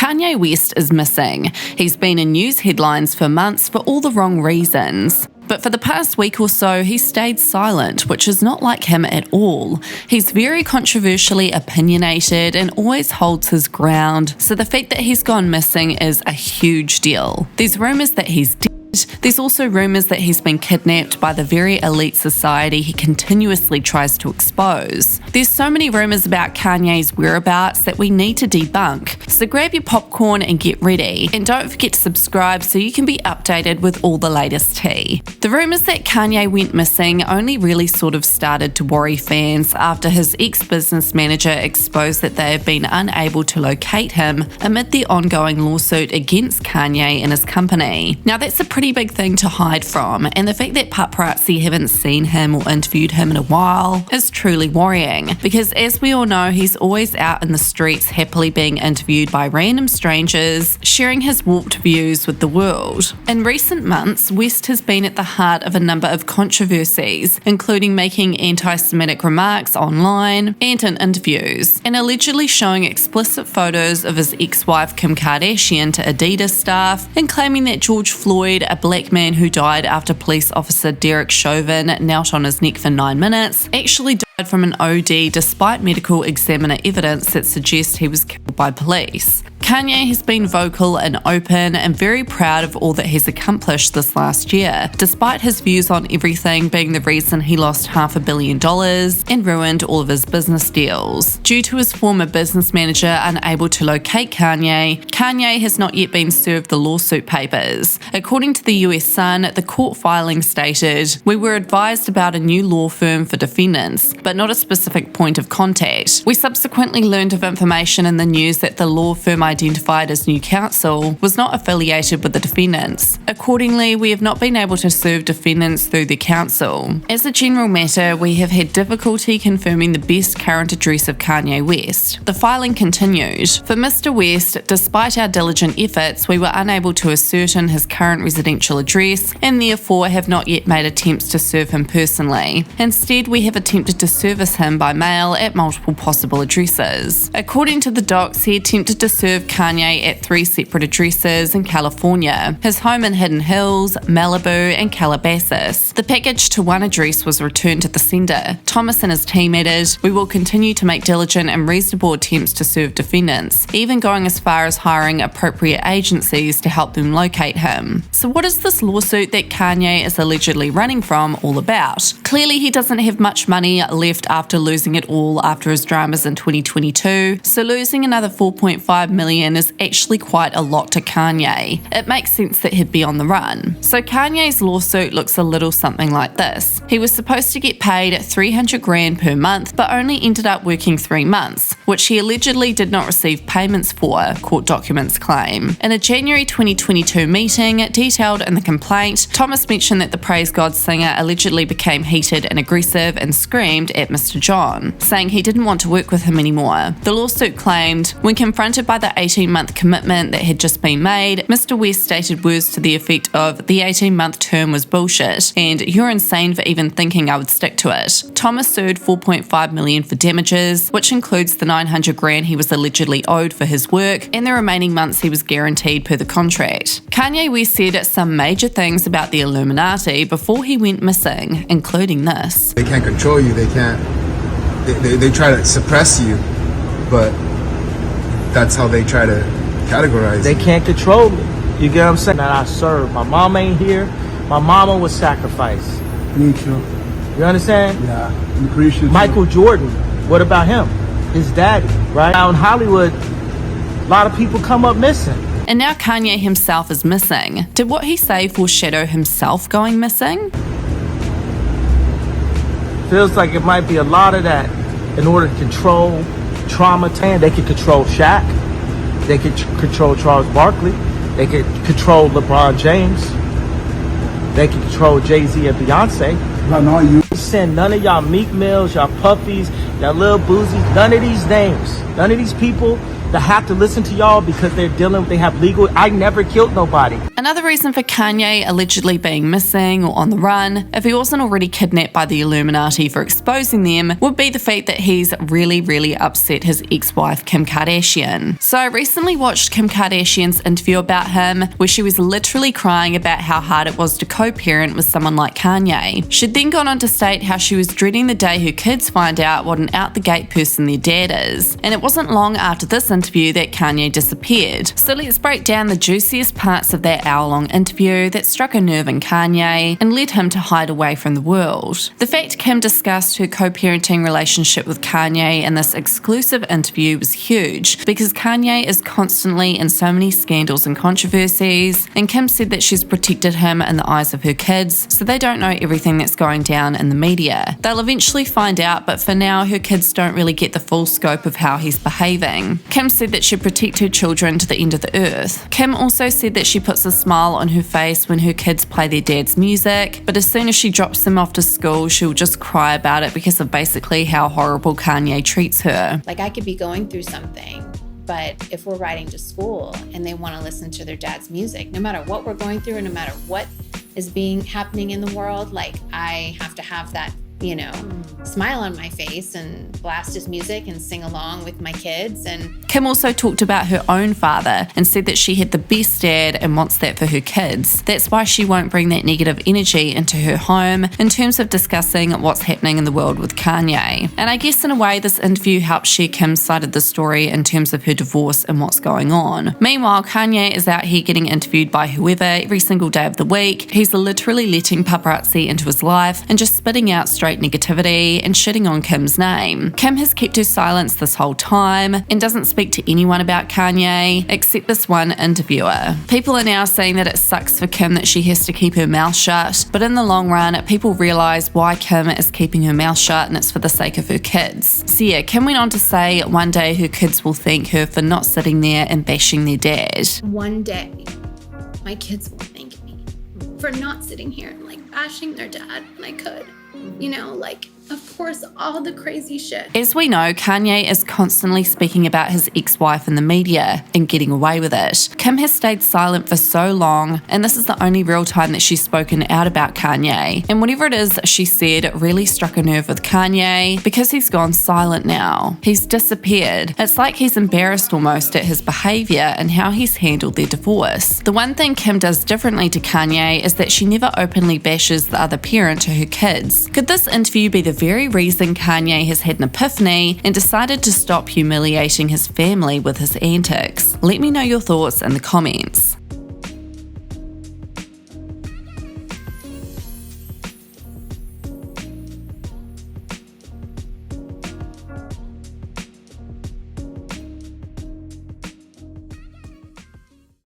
Kanye West is missing. He's been in news headlines for months for all the wrong reasons. But for the past week or so, he's stayed silent, which is not like him at all. He's very controversially opinionated and always holds his ground, so the fact that he's gone missing is a huge deal. There's rumours that he's dead. There's also rumours that he's been kidnapped by the very elite society he continuously tries to expose. There's so many rumours about Kanye's whereabouts that we need to debunk, so grab your popcorn and get ready. And don't forget to subscribe so you can be updated with all the latest tea. The rumours that Kanye went missing only really sort of started to worry fans after his ex-business manager exposed that they have been unable to locate him amid the ongoing lawsuit against Kanye and his company. Now that's a pretty big thing to hide from, and the fact that paparazzi haven't seen him or interviewed him in a while is truly worrying, because as we all know, he's always out in the streets happily being interviewed by random strangers, sharing his warped views with the world. In recent months, West has been at the heart of a number of controversies, including making anti-Semitic remarks online and in interviews, and allegedly showing explicit photos of his ex-wife Kim Kardashian to Adidas staff, and claiming that George Floyd, a black man who died after police officer Derek Chauvin knelt on his neck for 9 minutes, actually died from an OD despite medical examiner evidence that suggests he was killed by police. Kanye has been vocal and open and very proud of all that he's accomplished this last year, despite his views on everything being the reason he lost $500 million and ruined all of his business deals. Due to his former business manager unable to locate Kanye has not yet been served the lawsuit papers. According to the US Sun, the court filing stated, "We were advised about a new law firm for defendants, but not a specific point of contact. We subsequently learned of information in the news that the law firm identified as new counsel was not affiliated with the defendants. Accordingly, we have not been able to serve defendants through the counsel. As a general matter, we have had difficulty confirming the best current address of Kanye West." The filing continued. For Mr. West, despite our diligent efforts, we were unable to ascertain his current residential address and therefore have not yet made attempts to serve him personally. Instead, we have attempted to service him by mail at multiple possible addresses. According to the docs, he attempted to serve Kanye at 3 separate addresses in California, his home in Hidden Hills, Malibu, and Calabasas. The package to one address was returned to the sender. Thomas and his team added, "We will continue to make diligent and reasonable attempts to serve defendants, even going as far as hiring appropriate agencies to help them locate him." So what is this lawsuit that Kanye is allegedly running from all about? Clearly he doesn't have much money left after losing it all after his dramas in 2022, so losing another $4.5 million is actually quite a lot to Kanye. It makes sense that he'd be on the run. So Kanye's lawsuit looks a little something like this. He was supposed to get paid $300,000 per month, but only ended up working 3 months, which he allegedly did not receive payments for, court documents claim. In a January 2022 meeting detailed in the complaint, Thomas mentioned that the Praise God singer allegedly became heated and aggressive and screamed at Mr. John, saying he didn't want to work with him anymore. The lawsuit claimed, when confronted by the 18-month commitment that had just been made, Mr. West stated words to the effect of, "The 18-month term was bullshit, and you're insane for even thinking I would stick to it." Thomas sued $4.5 million for damages, which includes the $900,000 he was allegedly owed for his work and the remaining months he was guaranteed per the contract. Kanye West said some major things about the Illuminati before he went missing, including this. They can't control you, they try to suppress you, but that's how they try to categorize They you. can't control me. You get what I'm saying? That I serve. My mom ain't here. My mama was sacrificed. Me too. You understand? Yeah, I'm pretty sure. Michael Jordan, what about him? His daddy, right? Now in Hollywood, a lot of people come up missing. And now Kanye himself is missing. Did what he say foreshadow himself going missing? Feels like it might be a lot of that in order to control trauma. They could control Shaq. They could control Charles Barkley. They could control LeBron James. They could control Jay-Z and Beyonce. But not you. Send none of y'all Meek Mills, y'all Puppies, y'all Lil Boozies, none of these names, none of these people that have to listen to y'all because they have legal. I never killed nobody. And Another reason for Kanye allegedly being missing or on the run, if he wasn't already kidnapped by the Illuminati for exposing them, would be the fact that he's really upset his ex-wife Kim Kardashian. So I recently watched Kim Kardashian's interview about him, where she was literally crying about how hard it was to co-parent with someone like Kanye. She'd then gone on to state how she was dreading the day her kids find out what an out-the-gate person their dad is. And it wasn't long after this interview that Kanye disappeared. So let's break down the juiciest parts of that hour-long interview that struck a nerve in Kanye and led him to hide away from the world. The fact Kim discussed her co-parenting relationship with Kanye in this exclusive interview was huge, because Kanye is constantly in so many scandals and controversies, and Kim said that she's protected him in the eyes of her kids, so they don't know everything that's going down in the media. They'll eventually find out, but for now her kids don't really get the full scope of how he's behaving. Kim said that she'd protect her children to the end of the earth. Kim also said that she puts a smile on her face when her kids play their dad's music, but as soon as she drops them off to school, she'll just cry about it because of basically how horrible Kanye treats her. Like, I could be going through something, but if we're riding to school and they want to listen to their dad's music, no matter what we're going through and no matter what is happening in the world, like, I have to have that, smile on my face and blast his music and sing along with my kids. And Kim also talked about her own father and said that she had the best dad and wants that for her kids. That's why she won't bring that negative energy into her home in terms of discussing what's happening in the world with Kanye. And I guess in a way this interview helped share Kim's side of the story in terms of her divorce and what's going on. Meanwhile, Kanye is out here getting interviewed by whoever every single day of the week. He's literally letting paparazzi into his life and just spitting out straight negativity and shitting on Kim's name. Kim has kept her silence this whole time and doesn't speak to anyone about Kanye except this one interviewer. People are now saying that it sucks for Kim that she has to keep her mouth shut, but in the long run, people realise why Kim is keeping her mouth shut, and it's for the sake of her kids. So yeah, Kim went on to say one day her kids will thank her for not sitting there and bashing their dad. one day, my kids will thank me for not sitting here and bashing their dad when I could. Of course, all the crazy shit. As we know, Kanye is constantly speaking about his ex-wife in the media and getting away with it. Kim has stayed silent for so long, and this is the only real time that she's spoken out about Kanye. And whatever it is she said really struck a nerve with Kanye, because he's gone silent now. He's disappeared. It's like he's embarrassed almost at his behaviour and how he's handled their divorce. The one thing Kim does differently to Kanye is that she never openly bashes the other parent to her kids. Could this interview be the very reason Kanye has had an epiphany and decided to stop humiliating his family with his antics? Let me know your thoughts in the comments.